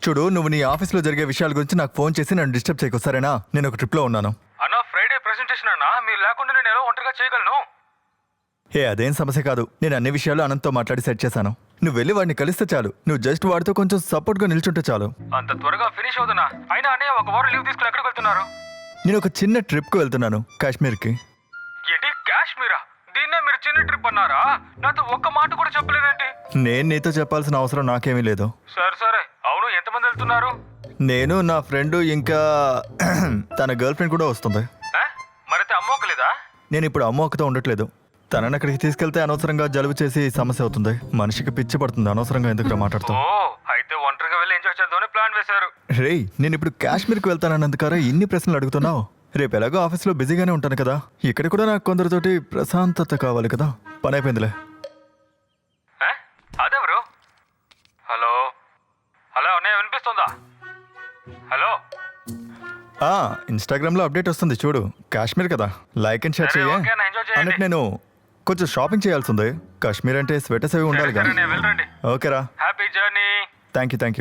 చూడు, నువ్వు నీ ఆఫీస్లో జరిగే విషయాల గురించి నాకు ఫోన్ చేసి నన్ను డిస్టర్బ్ చేయకు, సరేనా? నేను ఒక ట్రిప్లో ఉన్నాను. అన్నా ఫ్రైడే ప్రెజెంటేషన్ అన్నా, మీరు లేకుండా నేను ఎలా ఒంటరిగా చేయగలను? అదేం సమస్య కాదు. నేను అన్ని విషయాలు అనంత్తో మాట్లాడి సెట్ చేశాను. నువ్వు వెళ్ళి వాడిని కలిస్తే చాలు. నువ్వు జస్ట్ వాడితో కొంచెం సపోర్ట్గా నిల్చుంటే చాలు. అంత త్వరగా ఫినిష్ అవుతున్నా? అయినా అన్నయ్య ఒక వారం లీవ్ తీసుకుని ఎక్కడికి వెళ్తున్నారు? నేను ఒక చిన్న ట్రిప్కి వెళ్తున్నాను, కాశ్మీర్కి. ఏంటి కాశ్మీరా? దీన్నే మీరు చిన్న ట్రిప్ అన్నారా? నాతో ఒక్క మాట కూడా చెప్పలేదేంటి? నేను నీతో చెప్పాల్సిన అవసరం నాకేమీ లేదు. సరే. అవును, ఎంతమంది వెళ్తున్నారు? నేను, నా ఫ్రెండ్, ఇంకా తన గర్ల్ ఫ్రెండ్ కూడా వస్తుంది. మరైతే అమ్మోకలేదా? నేను ఇప్పుడు అమ్మ ఒక్కతో ఉండట్లేదు. తనని అక్కడికి తీసుకెళ్తే అనవసరంగా జలుబు చేసి సమస్య అవుతుంది. మనిషికి పిచ్చి పడుతుంది అనవసరంగా ఎందుకు మాట్లాడుతాం. అయితే ఒంటరిగా వెళ్ళి ఎంజాయ్ చేద్దామని ప్లాన్ వేశారు. రేయ్, నేను ఇప్పుడు కాశ్మీర్కి వెళ్తానన్నందుకారా ఇన్ని ప్రశ్నలు అడుగుతున్నావు? రేపు ఎలాగో ఆఫీస్లో బిజీగానే ఉంటాను కదా. ఇక్కడ కూడా నాకు కొందరితోటి ప్రశాంతత కావాలి కదా. పని అయిపోయిందిలే. అదెవరు? హలో అన్నయ్య, వినిపిస్తుందా? హలో. ఇన్స్టాగ్రామ్లో అప్డేట్ వస్తుంది చూడు. కాశ్మీర్ కదా, లైక్ అండ్ షేర్ సరే, చెయ్యి. ఓకే అన్న, ఎంజాయ్ చేయండి. అన్నట్టు నేను కొంచెం షాపింగ్ చేయాల్సి ఉంది. కాశ్మీర్ అంటే స్వెటర్స్ అవి ఉండాలి కదా. వెళ్ళండి. ఓకేరా, హ్యాపీ జర్నీ. Thank you.